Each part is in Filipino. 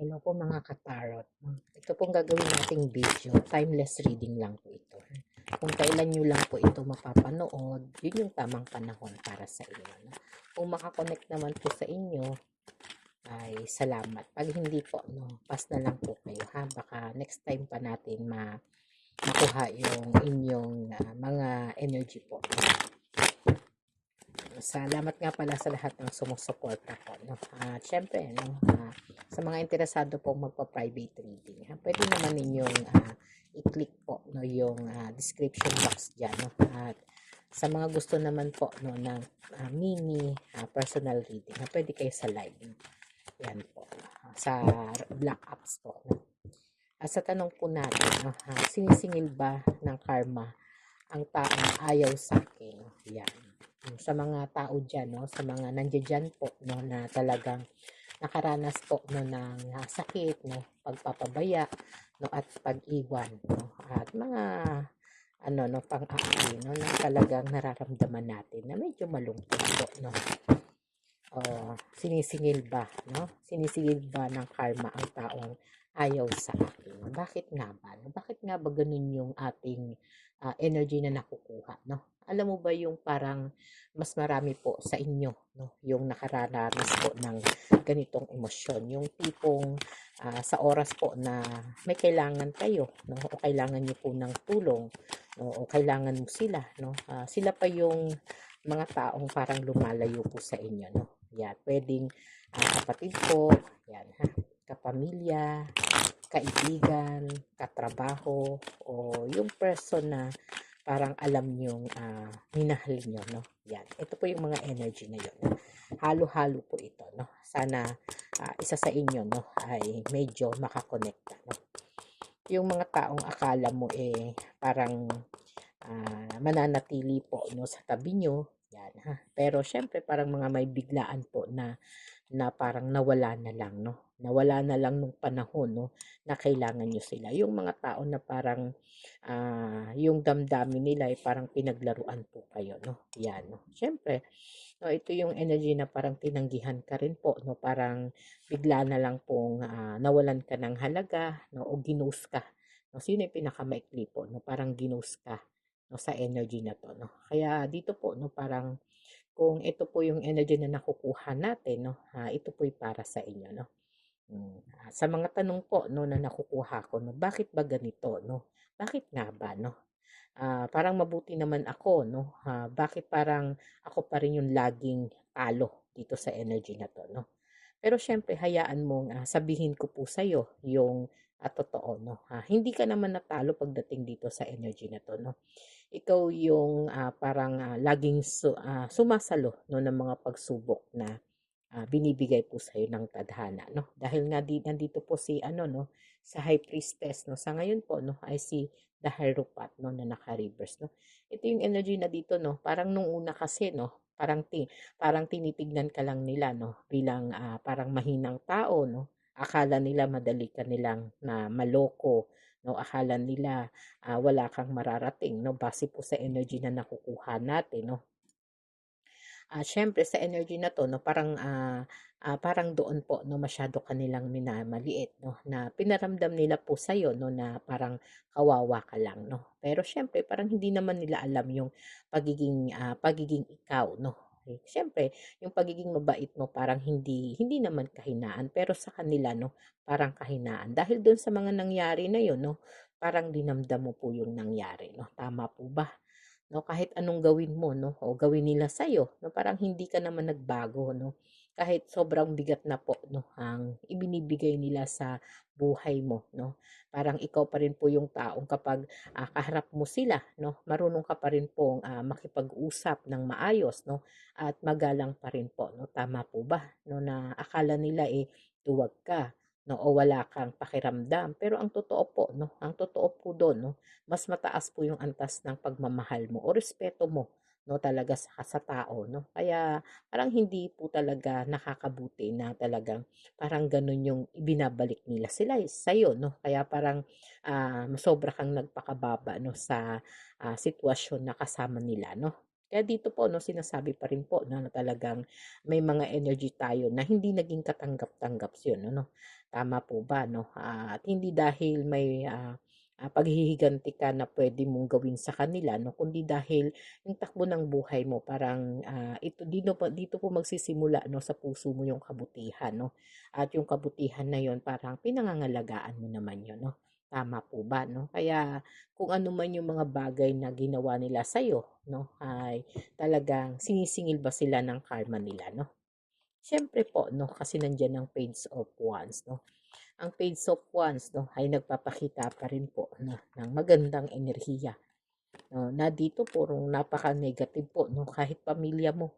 Hello po mga katarot. Ito pong gagawin nating video, timeless reading lang po ito. Kung kailan nyo lang po ito mapapanood, yun yung tamang panahon para sa inyo. No? Kung makakonect naman po sa inyo, ay salamat. Pag hindi po, no, pass na lang po kayo ha. Baka next time pa natin makuha yung inyong mga energy po. Salamat nga pala sa lahat ng sumusuporta po. No? At syempre, no, sa mga interesado po magpa-private reading, pwede naman ninyong i-click po no, yung description box dyan. No? At sa mga gusto naman po no, ng mini personal reading, pwede kayo sa live. No? Yan po. Sa Black Apps po. No? Sa tanong po natin, no, sinisingil ba ng karma ang taong ayaw sa akin? No? Yan. Sa mga tao dyan, no? Sa mga nandiyan po, no? Na talagang nakaranas po no, ng sakit, no? Pagpapabaya, no? At pag-iwan, no? At mga no, pang-aari, no? Na talagang nararamdaman natin na medyo malungkot po, no? Sinisingil ba, no? Sinisingil ba ng karma ang taong ayaw sa akin? Bakit nga ba? No? Bakit nga ba ganun yung ating energy na nakukuha, no? Alam mo ba yung parang mas marami po sa inyo, no? Yung nakararanas po ng ganitong emosyon. Yung tipong sa oras po na may kailangan kayo, no? O kailangan niyo po ng tulong, no? O kailangan mo sila, no? Sila pa yung mga taong parang lumalayo po sa inyo, no? Yan, pwedeng kapatid po, yan ha, kapamilya, kaibigan, katrabaho, o yung person na parang alam nyong minahal nyo, no? Yan, ito po yung mga energy na yun. Halo-halo po ito, no? Sana isa sa inyo, no, ay medyo makakonekta, no? Yung mga taong akala mo parang mananatili po no sa tabi nyo, yan ha. Pero syempre parang mga may biglaan po na parang nawala na lang, no? Nawala na lang nung panahon, no? Na kailangan nyo sila. Yung mga tao na parang yung damdamin nila ay parang pinaglaruan po kayo, no? Yan, no? Syempre, no, ito yung energy na parang tinanggihan ka rin po, no? Parang bigla na lang pong nawalan ka ng halaga, no? O ginost ka. No? Sino yung pinakamaikli po, no? Parang ginost ka, no? Sa energy na to, no? Kaya dito po, no? Parang kung ito po yung energy na nakukuha natin, no, ito po'y para sa inyo, no. Sa mga tanong po, no, na nakukuha ko, no, bakit ba ganito, no? Bakit nga ba, no? Parang mabuti naman ako, no? Bakit parang ako pa rin yung laging talo dito sa energy na to, no? Pero syempre, hayaan mong sabihin ko po sa'yo yung totoo, no? Hindi ka naman natalo pagdating dito sa energy na to, no? Ikaw yung parang laging sumasalo no, ng mga pagsubok na binibigay po sa iyo ng tadhana, no? Dahil nga nandito po si ano, no, sa High Priestess, no? Sa ngayon po, no, ay si the Hierophant, no, na naka-reverse, no? Ito yung energy na dito, no? Parang nung una kasi, no, parang tinitignan ka lang nila, no, bilang parang mahinang tao, no? Akala nila madali ka nilang na maloko, no? Akala nila wala kang mararating, no? Base po sa energy na nakukuha natin, no? Siyempre sa energy na 'to 'no, parang doon po 'no, masyado kanilang minamaliit 'no, na pinaramdam nila po sa'yo 'no, na parang kawawa ka lang 'no. Pero siyempre parang hindi naman nila alam yung pagiging ikaw 'no. Siyempre yung pagiging mabait mo parang hindi hindi naman kahinaan, pero sa kanila 'no, parang kahinaan. Dahil dun sa mga nangyari na yun 'no, parang dinamdam mo po yung nangyari 'no, tama po ba? No, kahit anong gawin mo 'no, o gawin nila sa'yo 'no, parang hindi ka naman nagbago 'no. Kahit sobrang bigat na po 'no, ang ibinibigay nila sa buhay mo 'no. Parang ikaw pa rin po yung taong kapag kaharap mo sila 'no, marunong ka pa rin pong makipag-usap ng maayos 'no, at magalang pa rin po 'no. Tama po ba 'no, na akala nila, duwag ka 'no, o wala kang pakiramdam. Pero ang totoo po 'no, ang totoo po dun 'no, mas mataas po yung antas ng pagmamahal mo o respeto mo 'no, talaga sa tao 'no. Kaya parang hindi po talaga nakakabuti na talagang parang gano'n yung ibinabalik nila sa'yo 'no. Kaya parang sobra kang nagpakababa 'no sa sitwasyon na kasama nila 'no. Kaya dito po 'no, sinasabi pa rin po 'no, na talagang may mga energy tayo na hindi naging katanggap-tanggap yun ano, tama po ba 'no? At hindi dahil may, paghihiganti ka na puwede mong gawin sa kanila 'no, kundi dahil yung takbo ng buhay mo parang, dito po magsisimula 'no, sa puso mo yung kabutihan 'no, at yung kabutihan na yun parang pinangangalagaan mo naman yun 'no, tama po ba 'no? Kaya kung ano man yung mga bagay na ginawa nila sa'yo 'no, ay talagang sinisingil ba sila ng karma nila 'no? Siyempre po 'no, kasi nandiyan ang page of wands 'no. Ang page of wands 'no, ay nagpapakita pa rin po 'no, ng magandang enerhiya 'no, na dito purong napaka-negative po 'no, kahit pamilya mo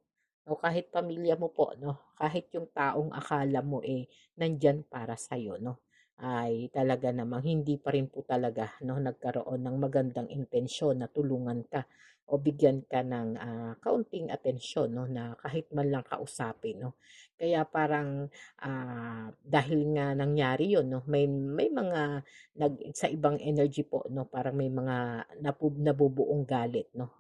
'no, kahit pamilya mo po 'no, kahit yung taong akala mo, nandiyan para sa'yo 'no, ay talaga namang hindi pa rin po talaga 'no, nagkaroon ng magandang intensyon na tulungan ka o bigyan ka ng, kaunting atensyon 'no, na kahit man lang kausapin 'no. Kaya parang, dahil nga nangyari yun 'no, may mga sa ibang energy po 'no, parang may mga nabubuong galit 'no,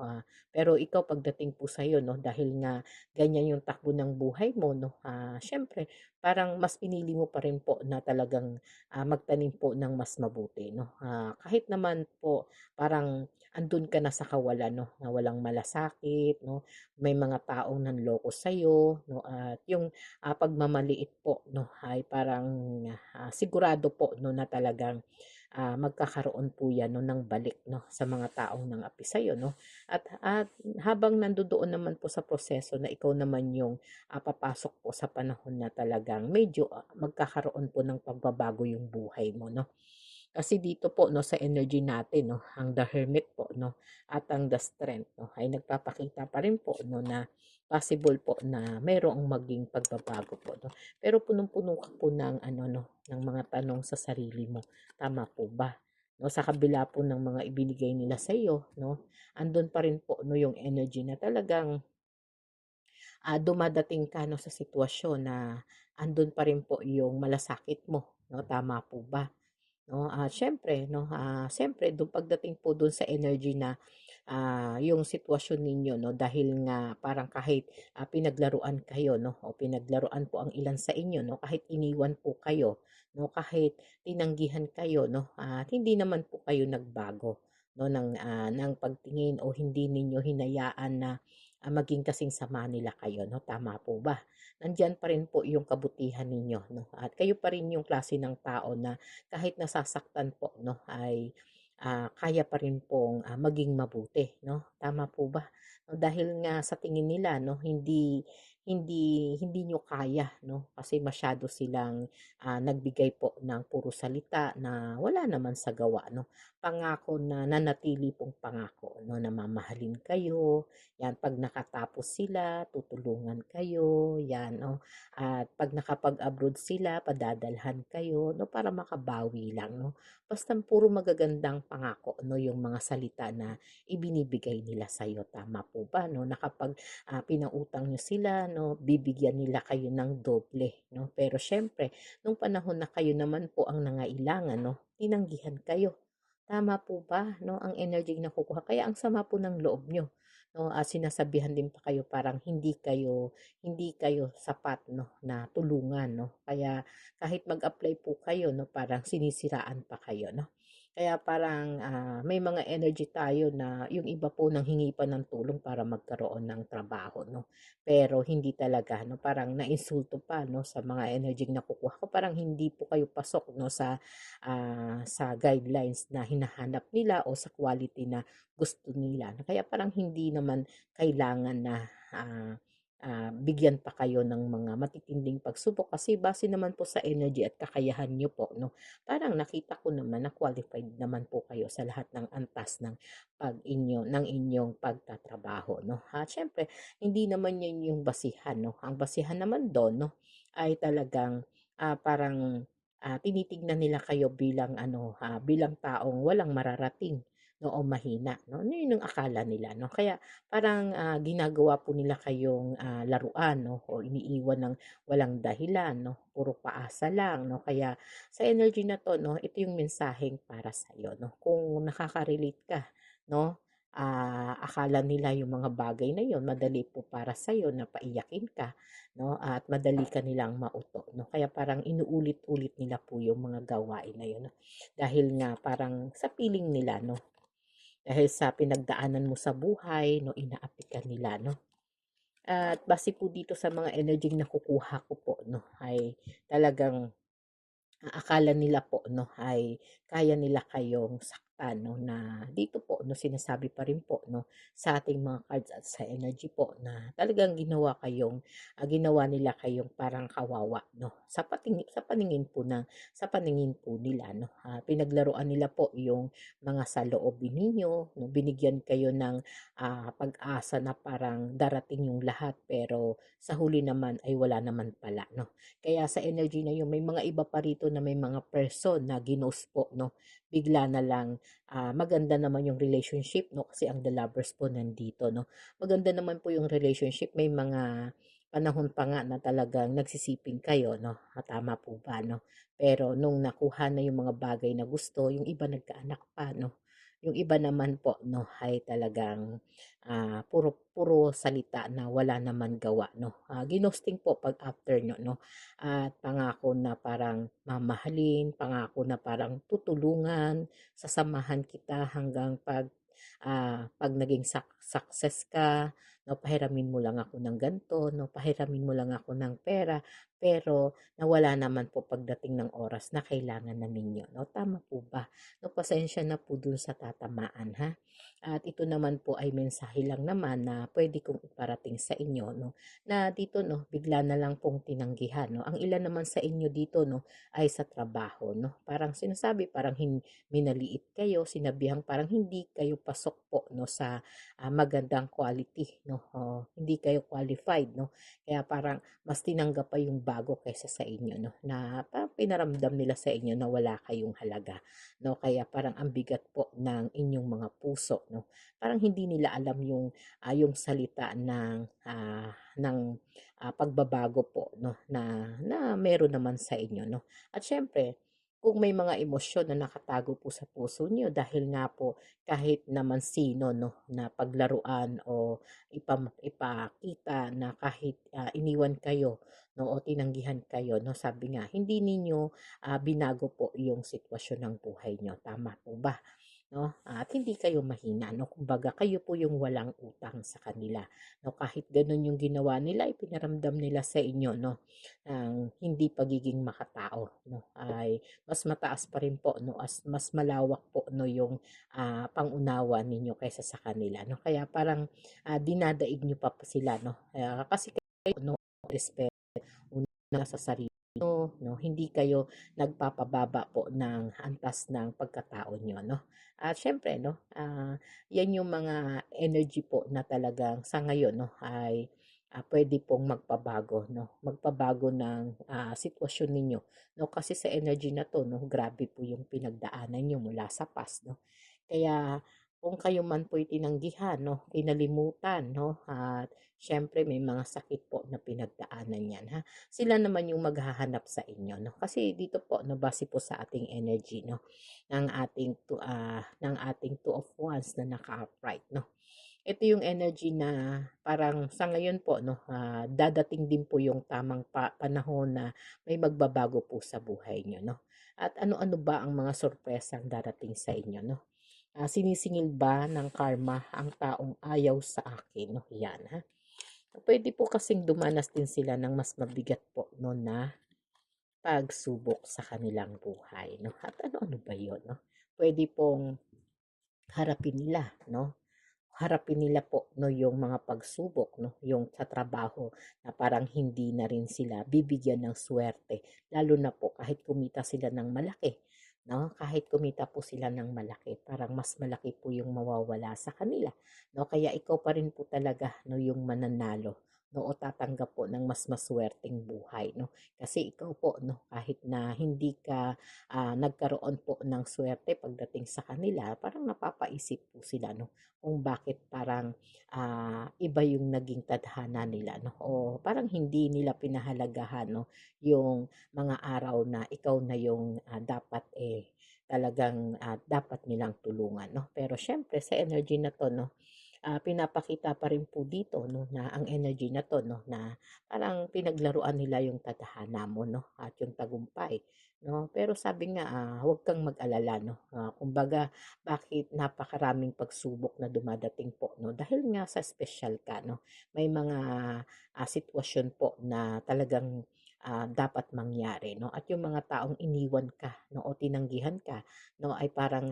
pero ikaw pagdating po sa'yo 'no, dahil nga ganyan yung takbo ng buhay mo 'no, siyempre parang mas pinili mo pa rin po na talagang, magtanim po ng mas mabuti 'no. Kahit naman po parang andun ka na sa kawalan 'no, na walang malasakit 'no, may mga taong nanloko sa'yo 'no, at yung, pagmamaliit po 'no, ay parang, sigurado po 'no, na talagang, magkakaroon po 'yan 'no, ng balik 'no, sa mga taong nangapi sa'yo 'no. At habang nandodoon naman po sa proseso na ikaw naman yung, papasok po sa panahon na talagang medyo, magkakaroon po ng pagbabago yung buhay mo 'no. Kasi dito po 'no, sa energy natin 'no, ang The Hermit po 'no, at ang The Strength 'no, ay nagpapakita pa rin po 'no, na possible po na mayroong maging pagbabago po 'no. Pero punong-puno ka po ng ano 'no, ng mga tanong sa sarili mo, tama po ba? 'No, sa kabila po ng mga ibinigay nila sa iyo 'no, andun pa rin po 'no, yung energy na talagang, dumadating ka 'no, sa sitwasyon na andun pa rin po yung malasakit mo 'no, tama po ba? 'No, siyempre 'no, siyempre pagdating po dun sa energy na, yung sitwasyon ninyo 'no, dahil nga parang kahit, pinaglaruan kayo 'no, o pinaglaruan po ang ilan sa inyo 'no, kahit iniwan po kayo 'no, kahit tinanggihan kayo 'no, at hindi naman po kayo nagbago 'no, ng pagtingin o hindi ninyo hinayaan na, maging kasing sama nila kayo 'no, tama po ba? Nandiyan pa rin po yung kabutihan ninyo 'no, at kayo pa rin yung klase ng tao na kahit nasasaktan po 'no, ay, kaya pa rin pong, maging mabuti 'no, tama po ba? No, dahil nga sa tingin nila 'no, hindi hindi hindi niyo kaya 'no, kasi masyado silang, nagbigay po ng puro salita na wala naman sa gawa 'no. Pangako na nanatili pong pangako 'no, na mamahalin kayo, 'yan 'pag nakatapos sila tutulungan kayo, 'yan 'no. At 'pag nakapag-abroad sila padadalhan kayo 'no, para makabawi lang 'no. Basta puro magagandang pangako 'no, yung mga salita na ibinibigay nila sa'yo, tama po ba 'no, na kapag, pinautang niyo sila 'no, bibigyan nila kayo ng doble 'no. Pero siyempre nung panahon na kayo naman po ang nangailangan 'no, tinanggihan kayo. Tama po ba 'no, ang energy na nakukuha kaya ang sama po ng loob niyo 'no, sinasabihan din pa kayo parang hindi kayo sapat 'no, na tulungan 'no. Kaya kahit mag-apply po kayo 'no, parang sinisiraan pa kayo 'no. Kaya parang, may mga energy tayo na yung iba po nanghingi pa ng tulong para magkaroon ng trabaho 'no. Pero hindi talaga 'no, parang nainsulto pa 'no, sa mga energy na nakukuha ko, parang hindi po kayo pasok 'no, sa guidelines na hinahanap nila o sa quality na gusto nila. Kaya parang hindi naman kailangan na, bigyan pa kayo ng mga matitinding pagsubok kasi base naman po sa energy at kakayahan niyo po 'no, parang nakita ko naman na qualified naman po kayo sa lahat ng antas ng inyong pagtatrabaho 'no. At siyempre hindi naman 'yun yung basihan 'no, ang basihan naman dun 'no, ay talagang, parang, tinitignan nila kayo bilang ano, bilang taong walang mararating 'no o mahina 'no, 'yun ang akala nila 'no. Kaya parang, ginagawa po nila kayong, laruan 'no o iniiwan ng walang dahilan 'no, puro paasa lang 'no. Kaya sa energy na 'to 'no, ito yung mensaheng para sa'yo 'no, kung nakaka-relate ka 'no, akala nila yung mga bagay na yun madali po para sa'yo na paiyakin ka, 'no, at madali ka nilang mauto, 'no. Kaya parang inuulit-ulit nila po yung mga gawain na yun, 'no. Dahil nga parang sa piling nila, 'no, dahil sa pinagdaanan mo sa buhay, 'no, inaapi ka nila, 'no. At base po dito sa mga energy na nakukuha ko po, 'no, ay talagang akala nila po, 'no, ay kaya nila kayong saktan, 'no, na dito po 'no sinasabi pa rin po 'no sa ating mga cards at sa energy po na talagang ginawa nila kayong parang kawawa, 'no, sa paningin po nila, 'no. Pinaglaruan nila po yung mga saloobin ninyo, 'no, binigyan kayo ng pag-asa na parang darating yung lahat pero sa huli naman ay wala naman pala, 'no. Kaya sa energy na yun may mga iba pa rito na may mga person na ginost po, 'no. Bigla na lang, maganda naman yung relationship, 'no, kasi ang The Lovers po nandito, 'no. Maganda naman po yung relationship, may mga panahon pa nga na talagang nagsisiping kayo, 'no. Tama po ba, 'no? Pero nung nakuha na yung mga bagay na gusto, yung iba nagkaanak pa, 'no. Yung iba naman po, 'no, ay talagang puro puro salita na wala naman gawa, 'no. Ginosting po 'pag after niyo, 'no, at pangako na parang mamahalin, pangako na parang tutulungan, sasamahan kita hanggang 'pag naging success ka, 'no, pahiramin mo lang ako ng gan'to, 'no, pahiramin mo lang ako ng pera, pero nawala naman po pagdating ng oras na kailangan na ninyo, 'no. Tama po ba? 'No, pasensya na po dun sa tatamaan, ha. At ito naman po ay mensahe lang naman na puwede kong iparating sa inyo, 'no, na dito, 'no, bigla na lang pong tinanggihan, 'no. Ang ilan naman sa inyo dito, 'no, ay sa trabaho, 'no. Parang sinasabi, parang minaliit kayo, sinabihang parang hindi kayo pasok po, 'no, sa magandang quality, 'no, hindi kayo qualified, 'no. Kaya parang mas tinanggap pa yung bago kaysa sa inyo, 'no, na parang pinaramdam nila sa inyo na wala kayong halaga, 'no. Kaya parang ang bigat po ng inyong mga puso, 'no. Parang hindi nila alam yung salita ng pagbabago po, 'no, na meron naman sa inyo, 'no. At siyempre kung may mga emosyon na nakatago po sa puso niyo dahil nga po kahit naman sino, 'no, na paglaruan o ipakita na kahit iniwan kayo, 'no, o tinanggihan kayo, 'no, sabi nga hindi ninyo binago po yung sitwasyon ng buhay niyo, tama po ba? 'No, at hindi kayo mahina, 'no, kumbaga kayo po yung walang utang sa kanila, 'no, kahit gano'n yung ginawa nila, ipinaramdam nila sa inyo, 'no, ang hindi pagiging makatao, 'no, ay mas mataas pa rin po, 'no, mas malawak po, 'no, yung pang-unawa ninyo kaysa sa kanila, 'no, kaya parang dinadaig niyo pa sila, 'no, kasi kayo, 'no, respeto una sa sarili niyo, 'no, hindi kayo nagpapababa po ng antas ng pagkatao niyo, 'no. At siyempre, 'no, 'yan yung mga energy po na talagang sa ngayon, 'no, ay puwede pong magpabago, 'no, magpabago ng sitwasyon ninyo, 'no. Kasi sa energy na 'to, 'no, grabe po yung pinagdaanan niyo mula sa past, 'no. Kaya kung kayo man po'y tinanggihan, 'no, kinalimutan, 'no, at siyempre may mga sakit po na pinagdaanan 'yan, ha. Sila naman yung maghahanap sa inyo, 'no. Kasi dito po 'no, base po sa ating energy, 'no, ng ating Two of Wands na naka-upright, 'no. Ito yung energy na parang sa ngayon po 'no, dadating din po yung tamang panahon na may magbabago po sa buhay niyo, 'no. At ano-ano ba ang mga sorpresang darating sa inyo, 'no? Sinisingil ba ng karma ang taong ayaw sa akin, 'no? 'Yan, ha. Puwede po kasing dumanas din sila ng mas mabigat po 'no na pagsubok sa kanilang buhay 'no, at ano-ano ba 'yun 'no? Puwede pong harapin nila 'no, harapin nila po 'no yung mga pagsubok 'no, yung sa trabaho na parang hindi na rin sila bibigyan ng suwerte, lalo na po kahit kumita sila ng malaki 'no, kahit kumita po sila ng malaki parang mas malaki po yung mawawala sa kanila 'no, kaya ikaw pa rin po talaga 'no yung mananalo no, o tatanggap po ng mas maswerteng buhay, no. Kasi ikaw po, no, kahit na hindi ka nagkaroon po ng swerte pagdating sa kanila, parang napapaisip po sila, no, kung bakit parang iba yung naging tadhana nila, no, o parang hindi nila pinahalagahan, no, yung mga araw na ikaw na yung dapat talagang dapat nilang tulungan, no. Pero syempre sa energy na 'to, no, pinapakita pa rin po dito, no, na ang energy na 'to, no, na parang pinaglaruan nila yung tadhana mo, no, at yung tagumpay, no. Pero sabi nga, huwag kang mag-alala, no. Kumbaga bakit napakaraming pagsubok na dumadating po, no, dahil nga sa special ka, no. May mga sitwasyon po na talagang dapat mangyari, no, at yung mga taong iniwan ka, no, o tinanggihan ka, no, ay parang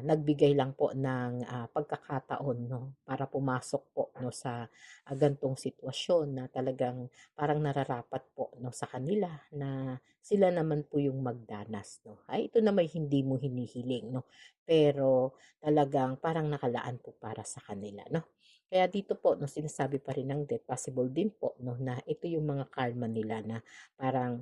nagbigay lang po ng pagkakataon, no, para pumasok po, no, sa gantong sitwasyon na talagang parang nararapat po, no, sa kanila na sila naman po yung magdanas, no. Ay ito na may hindi mo hinihiling, no, pero talagang parang nakalaan po para sa kanila, no. Kaya dito po, no, sinasabi pa rin ng death, possible din po, no, na ito yung mga karma nila na parang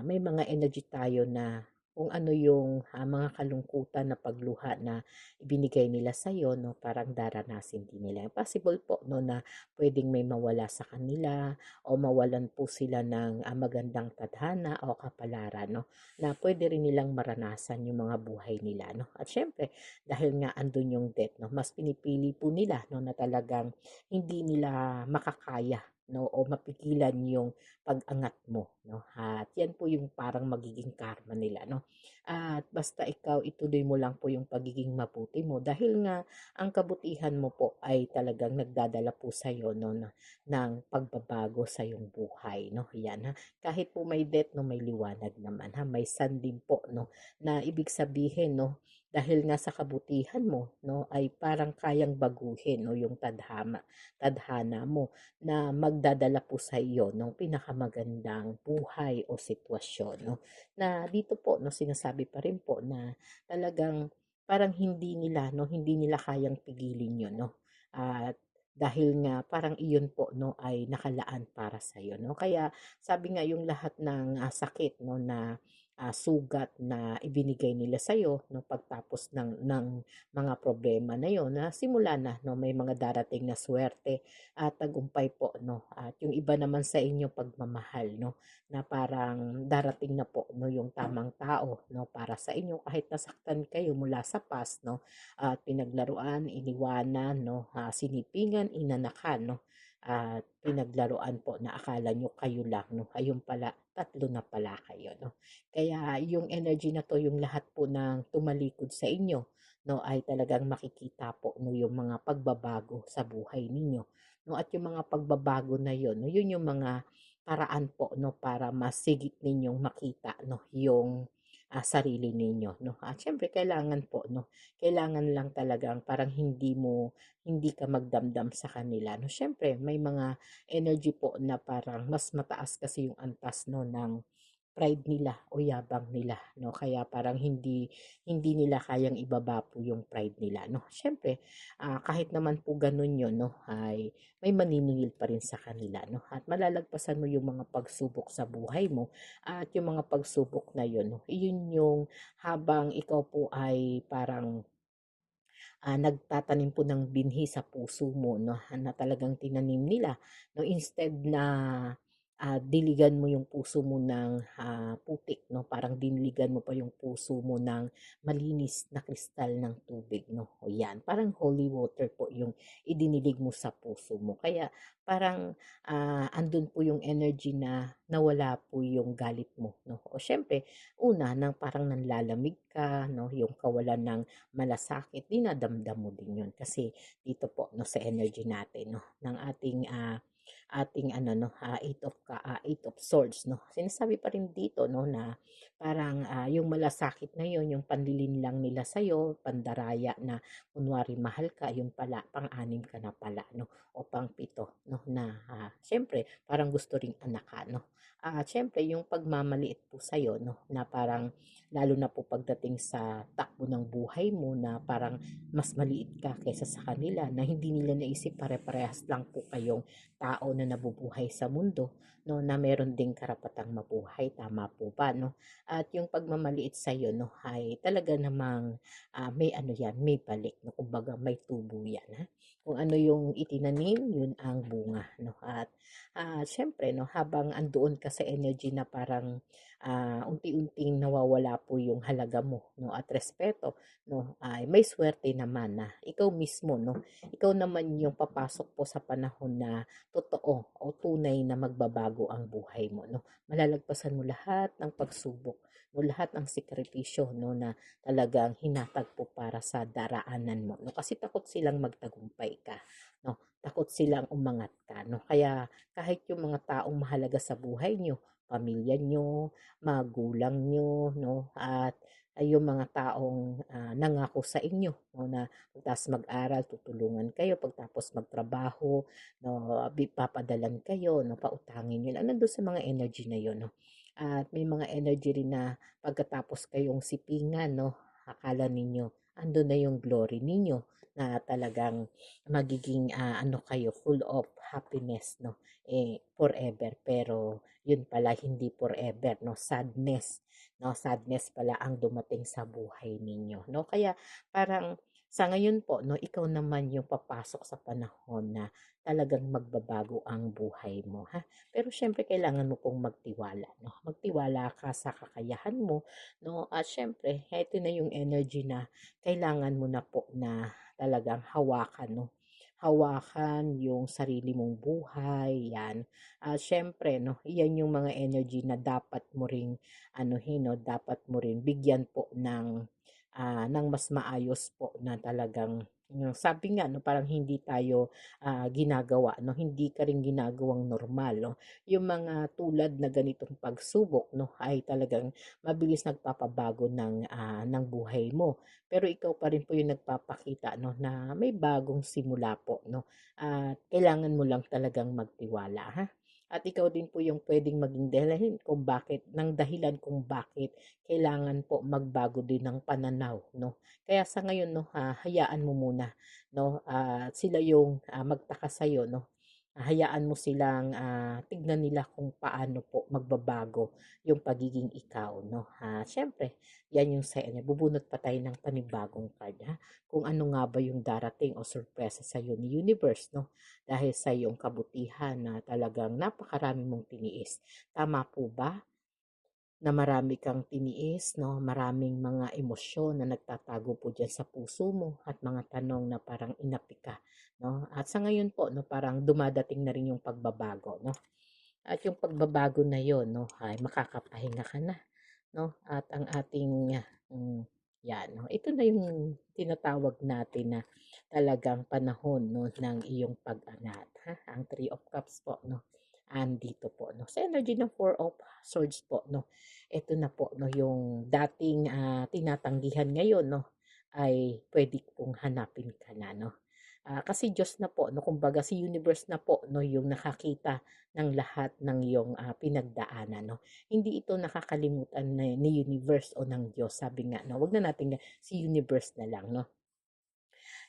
may mga energy tayo na kung ano yung mga kalungkutan na pagluha na ibinigay nila sa iyo, no, parang daranasin din nila. Possible po, no, na pwedeng may mawala sa kanila o mawalan po sila ng magandang tadhana o kapalaran, no, na pwede rin nilang maranasan yung mga buhay nila, no. At syempre, dahil nga andun yung death, no, mas pinipili po nila, no, na talagang hindi nila makakaya, no, o mapigilan yung pag-angat mo, no. At yan po yung parang magiging karma nila, no. At basta ikaw ituloy mo lang po yung pagiging mabuti mo dahil nga ang kabutihan mo po ay talagang nagdadala po sa iyo, no, ng pagbabago sa iyong buhay, no. Yan ha. Kahit po may death, no, may liwanag naman ha. May sun din po, no, na ibig sabihin, no, dahil nga sa kabutihan mo, no, ay parang kayang baguhin, no, yung tadhana mo na magdadala po sa iyo ng pinakamagandang buhay o sitwasyon, no. Na dito po, no, sinasabi pa rin po na talagang parang hindi nila kayang pigilin yun, no. At dahil nga parang iyon po, no, ay nakalaan para sa iyo, no. Kaya sabi nga yung lahat ng sakit, no, na sugat na ibinigay nila sa iyo, no, pagtapos ng mga problema na yon, na simula na, no, may mga darating na swerte at tagumpay po, no. At yung iba naman sa inyo pagmamahal, no, na parang darating na po, no, yung tamang tao, no, para sa inyo kahit nasaktan kayo mula sa past, no, at pinaglaruan, iniwanan, no, sinipingan, inanakan, no, at pinaglaruan po na akala nyo kayo lang, no, ayun pala tatlo na pala kayo, no. Kaya yung energy na 'to, yung lahat po ng tumalikod sa inyo, no, ay talagang makikita po, no, yung mga pagbabago sa buhay ninyo, no, at yung mga pagbabago na yun, no, yun yung mga paraan po, no, para mas higit ninyong makita, no, yung sarili ninyo, no. At syempre kailangan po, no, kailangan lang talagang parang hindi ka magdamdam sa kanila, no. Syempre may mga energy po na parang mas mataas kasi yung antas, no, ng pride nila o yabang nila, no. Kaya parang hindi hindi nila kayang ibaba po yung pride nila, no. Siyempre, kahit naman po gano'n 'yun, no, ay may maniningil pa rin sa kanila, no. At malalagpasan mo yung mga pagsubok sa buhay mo at yung mga pagsubok na 'yun, no, iyon yung habang ikaw po ay parang nagtatanim po ng binhi sa puso mo, no, na talagang tinanim nila, no, instead na diligan mo yung puso mo ng putik, no, parang diniligan mo pa yung puso mo ng malinis na kristal ng tubig, no. O yan, parang holy water po yung idinilig mo sa puso mo. Kaya parang andun po yung energy na nawala po yung galit mo, no. O syempre, una, nang parang nanlalamig ka, no, yung kawalan ng malasakit, dinadamdam mo din yun. Kasi dito po, no, sa energy natin, no, ng ating ano, no, eight of swords, no. Sinasabi pa rin dito, no, na parang yung malasakit na yun, yung panlilin lang nila sa pandaraya na kunwari mahal ka, yung pala pang-anim ka na pala, no, o pang-pito, no, na syempre parang gusto ring anak ka, no. At syempre yung pagmamaliit po sa no, na parang lalo na po pagdating sa takbo ng buhay mo na parang mas maliit ka kaysa sa kanila, na hindi nila naisip pare-parehas lang po kayong tao tao na nabubuhay sa mundo, no, na meron ding karapatang mabuhay, tama po ba, no? At yung pagmamaliit sa iyo, no, ay talaga namang may ano yan, may balik, no? Kumbaga may tubo yan, ha? Kung ano yung itinanim, yun ang bunga, no? At syempre, no, habang andoon ka sa energy na parang unti-unting nawawala po yung halaga mo, no, at respeto, no, ay may swerte naman na ikaw mismo, no, ikaw naman yung papasok po sa panahon na totoo o tunay na magbabago ang buhay mo, no. Malalagpasan mo lahat ng pagsubok, no, lahat ng sakripisyo, no, na talagang hinatag po para sa daraanan mo, no. Kasi takot silang magtagumpay ka, no. Takot silang umangat ka, no. Kaya kahit yung mga taong mahalaga sa buhay nyo, pamilya nyo, magulang nyo, no, at ay yung mga taong nangako sa inyo, no, na pagtapos mag-aral, tutulungan kayo, pagtapos magtrabaho, no, papadalan kayo, no, pautangin nyo lang, nandun sa mga energy na yun, no. At may mga energy rin na pagkatapos kayong sipingan, no, akala ninyo, andun na yung glory ninyo, na talagang magiging ano kayo, full of happiness, no, forever. Pero yun pala hindi forever, no, sadness, no, sadness pala ang dumating sa buhay ninyo, no. Kaya parang sa ngayon po, no, ikaw naman yung papasok sa panahon na talagang magbabago ang buhay mo, ha. Pero syempre kailangan mo pong magtiwala, no. Magtiwala ka sa kakayahan mo, no. At syempre, ito na yung energy na kailangan mo na po na talagang hawakan, no. Hawakan yung sarili mong buhay, yan. Syempre, no, yan yung mga energy na dapat mo ring anuhin, no, dapat mo rin bigyan po ng mas maayos po na talagang sabi nga, no, parang hindi tayo ginagawa, no, hindi ka rin ginagawang normal, no. Yung mga tulad na ganitong pagsubok, no, ay talagang mabilis nagpapabago ng buhay mo. Pero ikaw pa rin po yung nagpapakita, no, na may bagong simula po, no. At kailangan mo lang talagang magtiwala, ha. At ikaw din po yung pwedeng maging dahilan kung bakit kailangan po magbago din ng pananaw, no. Kaya sa ngayon, no, hayaan mo muna, no, sila yung magtaka sa no. Hayaan mo silang tignan nila kung paano po magbabago yung pagiging ikaw, no. Syempre, yan yung sa inyo. Bubunot pa tayo ng panibagong card, ha. Kung ano nga ba yung darating o sorpresa sa iyo ni universe, no. Dahil sa iyong kabutihan na talagang napakarami mong tiniis. Tama po ba? Na marami kang tiniis, no? Maraming mga emosyon na nagtatago po dyan sa puso mo at mga tanong na parang inapi ka, no? At sa ngayon po, no, parang dumadating na rin yung pagbabago, no? At yung pagbabago na yon, no, ay makakapahinga ka na, no? At ang ating mm, yan, no? Ito na yung tinatawag natin na talagang panahon, no, ng iyong pag-angat, ha? Ang Three of Cups po, no? Andito po, no? Sa energy ng Four of Swords po, no? Ito na po, no, yung dating tinatanggihan ngayon, no, ay pwede pong hanapin ka na, no. Kasi Diyos na po, no, kumbaga si universe na po, no, yung nakakita ng lahat ng iyong pinagdaanan, no. Hindi ito nakakalimutan ni universe o ng Diyos. Sabi nga, no, wag na natin si universe na lang, no.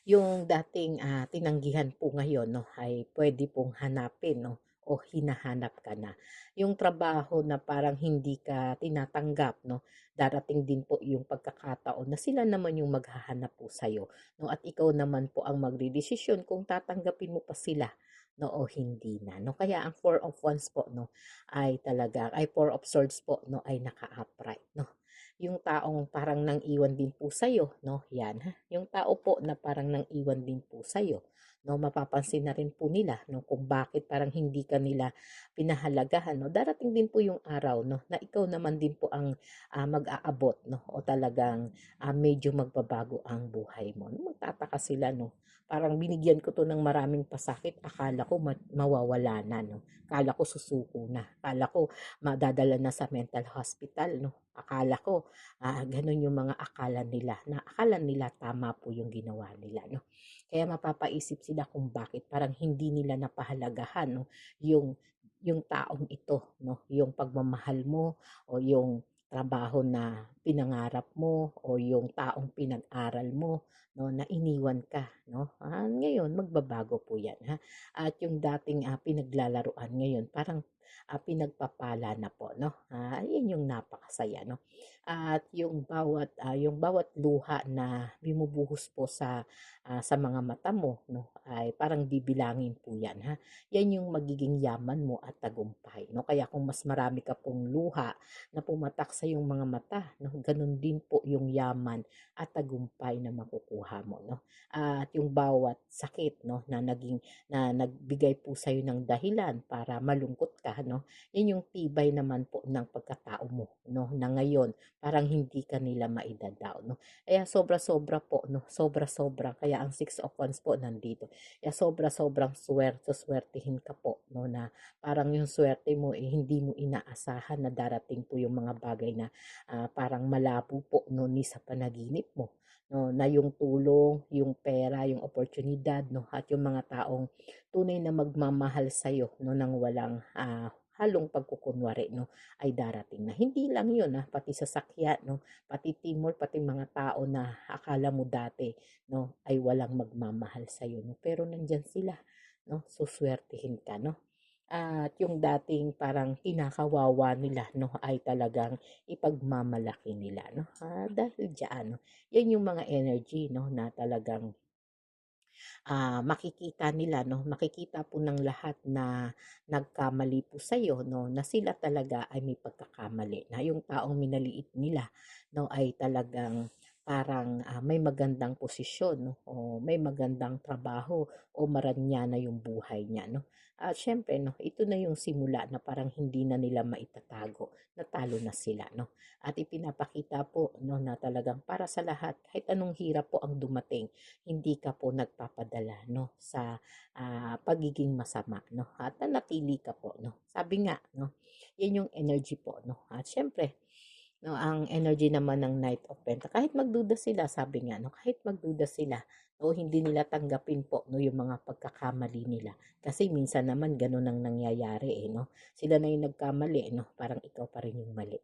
Yung dating tinanggihan po ngayon, no, ay pwede pong hanapin, no, o hinahanap ka na. Yung trabaho na parang hindi ka tinatanggap, no, darating din po yung pagkakataon na sila naman yung maghahanap po sa'yo, no, at ikaw naman po ang magdedesisyon kung tatanggapin mo pa sila, no, o hindi na, no. Kaya ang Four of Wands po, no, ay Four of Swords po, no, ay naka-upright, no. Yung taong parang nang iwan din po sa'yo, no, yan, ha. Yung tao po na parang nang iwan din po sa'yo, no, mapapansin na rin po nila, no, kung bakit parang hindi ka nila pinahalagahan, no. Darating din po yung araw, no, na ikaw naman din po ang mag-aabot, no, o talagang medyo magbabago ang buhay mo, no. Magtataka sila, no, parang binigyan ko to ng maraming pasakit, akala ko mawawala na, no. Akala ko susuko na, akala ko madadala na sa mental hospital, no. Akala ko gano'n yung mga akala nila, na akala nila tama po yung ginawa nila, no. Kaya mapapaisip sila kung bakit parang hindi nila napahalagahan, no, yung taong ito, no, yung pagmamahal mo o yung trabaho na pinangarap mo o yung taong pinag-aral mo, 'no, na iniwan ka, 'no. Ngayon magbabago po 'yan, ha. At yung dating, pinaglalaruan ngayon parang, pinagpapala na po, 'no. 'Yun yung napakasaya, 'no. At yung bawat luha na bumubuhos po sa mga mata mo, 'no, ay parang bibilangin po 'yan, ha. 'Yan yung magiging yaman mo at tagumpay, 'no. Kaya kung mas marami ka pong luha na pumatak sa iyong mga mata, 'no, gano'n din po yung yaman at tagumpay na makukuha mo, 'no. At yung bawat sakit, 'no, na nagbigay po sa'yo ng dahilan para malungkot ka, 'no, 'yun yung tibay naman po ng pagkatao mo, 'no, na ngayon parang hindi ka nila maida-down, 'no. Kaya sobra-sobra po, 'no, sobra-sobra kaya ang Six of Wands po nandito. Kaya sobra-sobrang suwertehin ka po, 'no, na parang yung swerte mo, hindi mo inaasahan na darating po yung mga bagay na, parang malabo po 'no, ni sa panaginip mo, 'no, na yung tulong, yung pera, yung oportunidad, 'no, at yung mga taong tunay na magmamahal sa'yo 'no, ng walang, halong pagkukunwari 'no, ay darating na. Hindi lang yun, pati sasakyan 'no, pati teamwork, pati mga tao na akala mo dati 'no, ay walang magmamahal sa'yo 'no, pero nandiyan sila 'no, suswertehin ka 'no. At yung dating parang kinakawawa nila 'no, ay talagang ipagmamalaki nila 'no, dahil diyan 'no. Yan yung mga energy 'no, na talagang makikita nila 'no, makikita po ng lahat na nagkamali po sa'yo 'no, na sila talaga ay may pagkakamali, na yung taong minaliit nila 'no, ay talagang parang, may magandang posisyon 'no, o may magandang trabaho o maranyana yung buhay niya 'no. At siyempre 'no, ito na yung simula na parang hindi na nila maitatago na talo na sila 'no. At ipinapakita po 'no, na talagang para sa lahat kahit anong hirap po ang dumating, hindi ka po nagpapadala 'no, sa, pagiging masama 'no, at nanatili ka po 'no. Sabi nga 'no, 'yan yung energy po 'no, at siyempre 'no, ang energy naman ng Knight of Pentacles kahit magduda sila sabi nga 'no, kahit magduda sila o hindi nila tanggapin po 'no, yung mga pagkakamali nila. Kasi minsan naman gano'n ang nangyayari, 'no. Sila na yung nagkamali 'no, parang ikaw pa rin yung mali.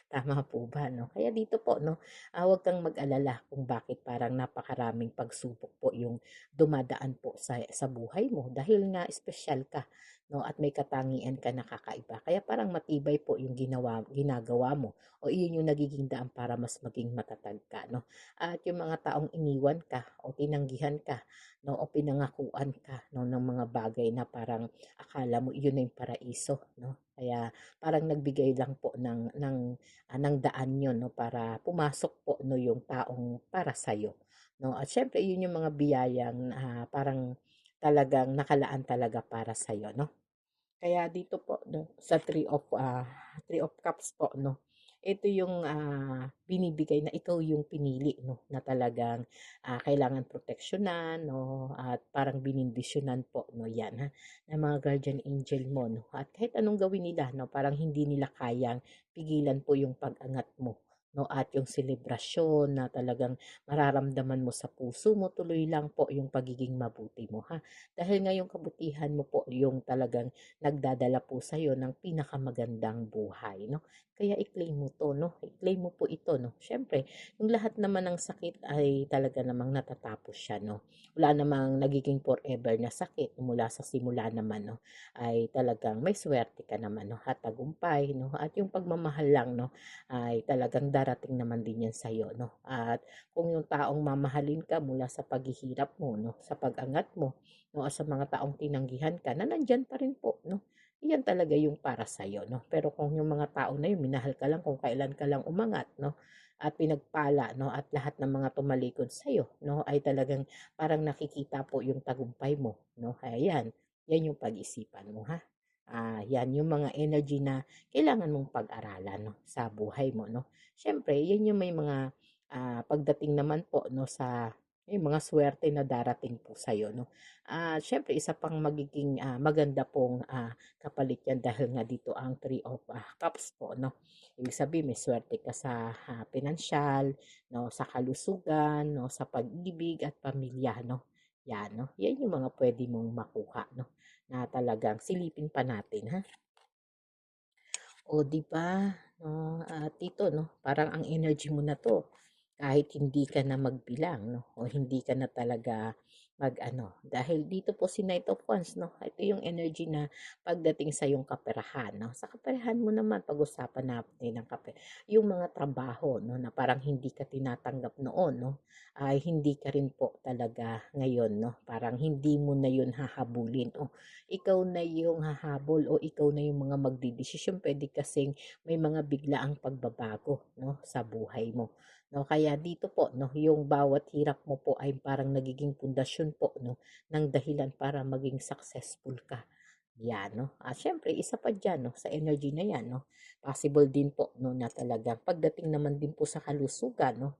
Tama po ba 'no? Kaya dito po 'no, huwag kang mag-alala kung bakit parang napakaraming pagsubok po yung dumadaan po sa buhay mo dahil nga espesyal ka 'no, at may katangian ka na kakaiba. Kaya parang matibay po yung ginagawa mo o iyon yung nagiging daan para mas maging matatag ka 'no. At yung mga taong iniwan ka o tinanggihan ka 'no, o pinangakuan ka 'no, ng mga bagay na parang akala mo iyon na yung paraiso 'no. Kaya parang nagbigay lang po ng daan yon 'no, para pumasok po 'no, yung taong para sa'yo 'no. At siyempre yun yung mga biyayang, parang talagang nakalaan talaga para sa'yo 'no. Kaya dito po 'no, sa Three of Cups po 'no, ito yung, binibigay na ikaw yung pinili 'no, na talagang, kailangan proteksyonan 'no, at parang binindisyonan po 'no, 'yan ng mga guardian angel mo 'no. At kahit anong gawin nila 'no, parang hindi nila kayang pigilan po yung pag-angat mo 'no, at yung selebrasyon na talagang mararamdaman mo sa puso mo, tuloy lang po yung pagiging mabuti mo, ha. Dahil nga yung kabutihan mo po yung talagang nagdadala po sa'yo ng pinakamagandang buhay 'no. Kaya i-claim mo 'to 'no, i-claim mo po ito 'no. Siyempre yung lahat naman ng sakit ay talaga namang natatapos siya 'no. Wala namang nagiging forever na sakit mula sa simula naman 'no, ay talagang may swerte ka naman 'no at tagumpay 'no, at yung pagmamahal lang 'no, ay talagang darating naman din yan sa'yo 'no. At kung yung taong mamahalin ka mula sa paghihirap mo 'no, sa pag-angat mo 'no, sa mga taong tinanggihan ka na nandiyan pa rin po 'no, iyan talaga yung para sa'yo 'no. Pero kung yung mga tao na yun minahal ka lang kung kailan ka lang umangat 'no, at pinagpala 'no, at lahat ng mga tumalikod sa'yo 'no, ay talagang parang nakikita po yung tagumpay mo no. Kaya yan yung pag-isipan mo, ha. Yan yung mga energy na kailangan mong pag-aralan 'no, sa buhay mo 'no. Siyempre yan yung may mga, pagdating naman po 'no sa yung mga swerte na darating po sa'yo 'no. Siyempre isa pang magiging, maganda pong, kapalit yan dahil nga dito ang Three of, Cups po 'no. Ibig sabihin may swerte ka sa, pinansiyal 'no, sa kalusugan 'no, sa pag-ibig at pamilya 'no. Yan 'no, yan yung mga puwede mong makuha 'no, na talagang silipin pa natin, ha. O 'di ba At ito 'no, parang ang energy mo na 'to, kahit hindi ka na magbilang 'no, o hindi ka na talaga mag-ano, dahil dito po si Knight of Wands 'no, ito yung energy na pagdating sa yung kaperahan 'no. Sa kaperahan mo naman pag-usapan natin ang yung mga trabaho 'no, na parang hindi ka tinatanggap noon 'no, ay hindi ka rin po talaga ngayon 'no, parang hindi mo na yun hahabulin o ikaw na yung hahabol o ikaw na yung mga magdedesisyon. Puwede kasing may mga biglaang pagbabago 'no, sa buhay mo 'no. Kaya dito po 'no, yung bawat hirap mo po ay parang nagiging pundasyon po 'no, ng dahilan para maging successful ka, 'yan 'no. At siyempre isa pa diyan 'no, sa energy na 'yan 'no, possible din po 'no, na talagang pagdating naman din po sa kalusugan 'no,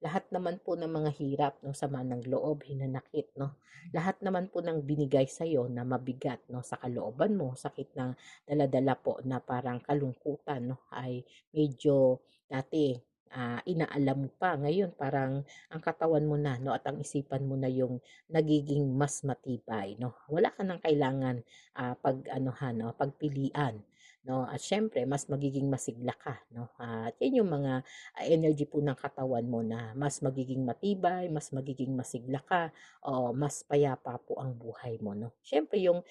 lahat naman po ng mga hirap 'no, sama ng loob, hinanakit 'no, lahat naman po ng binigay sa'yo na mabigat 'no, sa kalooban mo, sakit na dala-dala po na parang kalungkutan 'no, ay medyo dati, inaalam mo pa, ngayon parang ang katawan mo na 'no, at ang isipan mo na yung nagiging mas matibay 'no. Wala ka ng kailangan, pag-anuhan 'no, pagpilian 'no, at siyempre mas magiging masigla ka 'no, at 'yan yung mga energy po ng katawan mo na mas magiging matibay, mas magiging masigla ka, o mas payapa po ang buhay mo 'no. Siyempre yung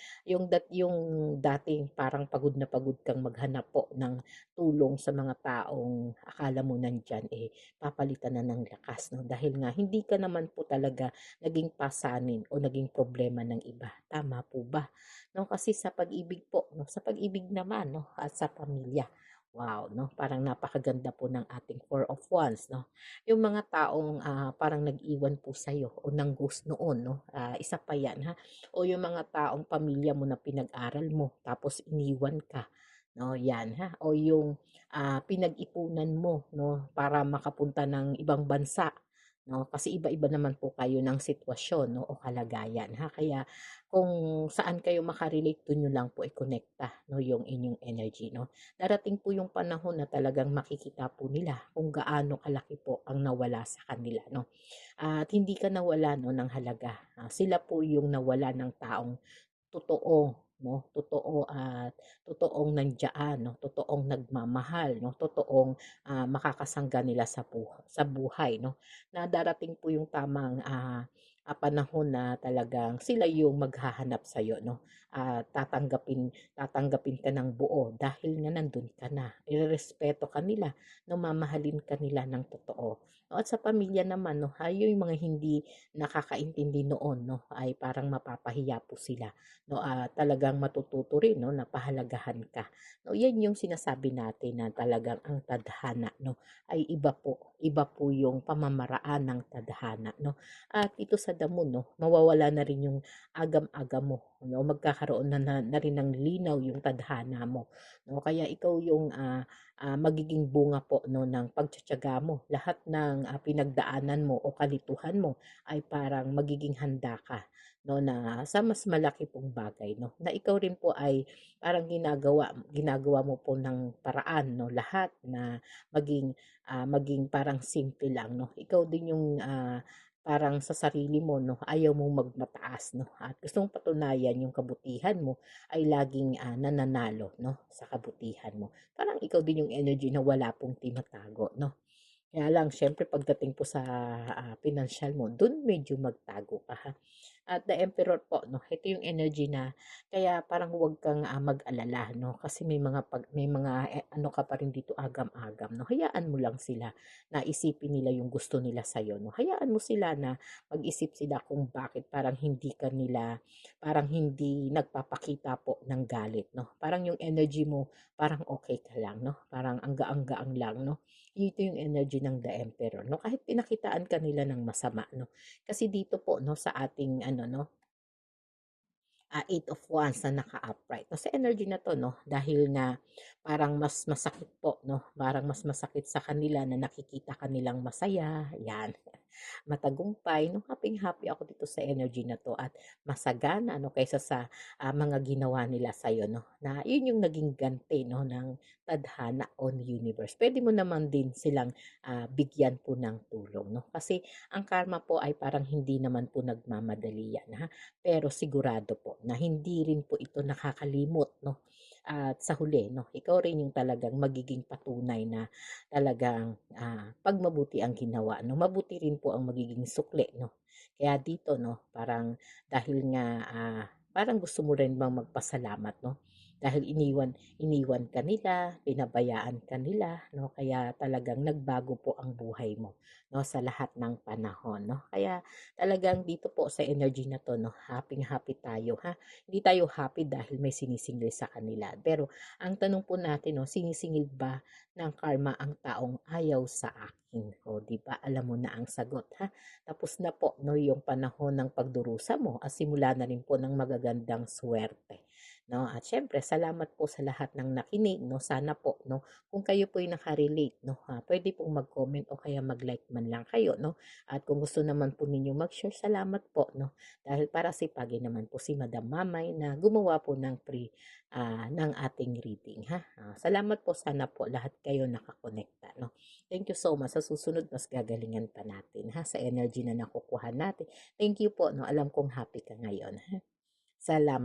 dating parang pagod na pagod kang maghanap po ng tulong sa mga taong akala mo nandiyan, eh, papalitan na ng lakas 'no, dahil nga hindi ka naman po talaga naging pasanin o naging problema ng iba, tama po ba? 'No, kasi sa pag-ibig po 'no, sa pag-ibig naman 'no, at sa pamilya, wow 'no, parang napakaganda po ng ating Four of Wands 'no. Yung mga taong, parang nag-iwan po sa'yo o ng ghost noon 'no, isa pa 'yan ha, o yung mga taong pamilya mo na pinag-aral mo tapos iniwan ka 'no, 'yan ha. O yung, pinag-ipunan mo 'no, para makapunta ng ibang bansa 'no, kasi iba-iba naman po kayo ng sitwasyon 'no, o kalagayan ha. Kaya kung saan kayo maka-relate, dun niyo lang po ikonekta 'no, yung inyong energy 'no. Darating po yung panahon na talagang makikita po nila kung gaano kalaki po ang nawala sa kanila 'no. At hindi ka nawala 'no ng halaga, sila po yung nawala ng taong totoo 'no, totoo at totoong nandiyan 'no, totoong nagmamahal 'no, totoong, makakasangga nila sa buhay 'no, na darating po yung tamang, panahon na talagang sila yung maghahanap sa'yo 'no, at tatanggapin ka ng buo dahil nga nandun ka na, irerespeto ka nila 'no, mamahalin ka nila ng totoo. At sa pamilya naman 'no, ay yung mga hindi nakakaintindi noon 'no, ay parang mapapahiya po sila 'no, talagang matututo rin 'no, na pahalagahan ka 'no. 'Yan yung sinasabi natin na talagang ang tadhana 'no, ay iba po yung pamamaraan ng tadhana 'no. At ito sa damo 'no, mawawala na rin yung agam-agam mo 'no, magkakaroon na rin ng linaw yung tadhana mo 'no. Kaya ikaw yung, magiging bunga po 'no ng pagtitiyaga mo. Lahat ng, pinagdaanan mo o kalituhan mo ay parang magiging handa ka 'no, na sa mas malaki pong bagay 'no, na ikaw rin po ay parang ginagawa mo po ng paraan 'no, lahat na maging parang simple lang 'no. Ikaw din yung, parang sa sarili mo 'no, ayaw mong magmataas 'no, at gusto mong patunayan yung kabutihan mo ay laging, nananalo 'no, sa kabutihan mo. Parang ikaw din yung energy na wala pong tinatago 'no. Kaya lang siyempre pagdating po sa, pinansiyal mo, dun medyo magtago ka ha. At the Emperor po 'no, ito yung energy na kaya parang huwag kang, mag-alala 'no, kasi may mga, ano ka pa rin dito, agam-agam 'no. Hayaan mo lang sila na isipin nila yung gusto nila sa'yo 'no. Hayaan mo sila na mag-isip sila kung bakit parang hindi nagpapakita po ng galit 'no. Parang yung energy mo parang okay ka lang 'no, parang ang gaang-gaang lang 'no. Ito yung energy ng The Emperor 'no, kahit pinakitaan ka nila ng masama 'no. Kasi dito po 'no, sa ating ano 'no, Eight of Wands na naka-upright. No, sa energy na 'to 'no, dahil nga parang mas masakit po 'no, parang mas masakit sa kanila na nakikita ka nilang masaya, 'yan, matagumpay 'no, happy ako dito sa energy na 'to at masagana 'no, kaysa sa, mga ginawa nila sa'yo 'no, na 'yun yung naging ganti 'no, ng tadhana on universe. Puwede mo naman din silang, bigyan po ng tulong 'no, kasi ang karma po ay parang hindi naman po nagmamadali 'yan, ha. Pero sigurado po na hindi rin po ito nakakalimot 'no, at sa huli 'no, ikaw rin yung talagang magiging patunay na talagang, 'pag mabuti ang ginawa 'no, mabuti rin po ang magiging sukli 'no. Kaya dito 'no, parang dahil nga, parang gusto mo rin bang magpasalamat 'no, dahil iniwan iniwan ka nila, pinabayaan ka nila 'no, kaya talagang nagbago po ang buhay mo 'no, sa lahat ng panahon 'no. Kaya talagang dito po sa energy na 'to 'no, happy-happy tayo ha. Hindi tayo happy dahil may sinisingil sa kanila, pero ang tanong po natin 'no, sinisingil ba ng karma ang taong ayaw sa akin? O 'di ba, alam mo na ang sagot ha. Tapos na po 'no, yung panahon ng pagdurusa mo at simula na rin po ng magagandang suwerte 'no. At siyempre salamat po sa lahat ng nakinig 'no, sana po 'no, kung kayo po'y naka-relate 'no, puwede pong mag-comment o kaya mag-like man lang kayo 'no. At kung gusto naman po ninyong mag-share, salamat po 'no, dahil para sipagin naman po si Madam Mamay na gumawa po ng ng ating reading ha. Salamat po, sana po lahat kayo nakakonekta 'no. Thank you so much, sa susunod mas gagalingan pa natin ha, sa energy na nakukuha natin. Thank you po 'no, alam kong happy ka ngayon ha. Salamat.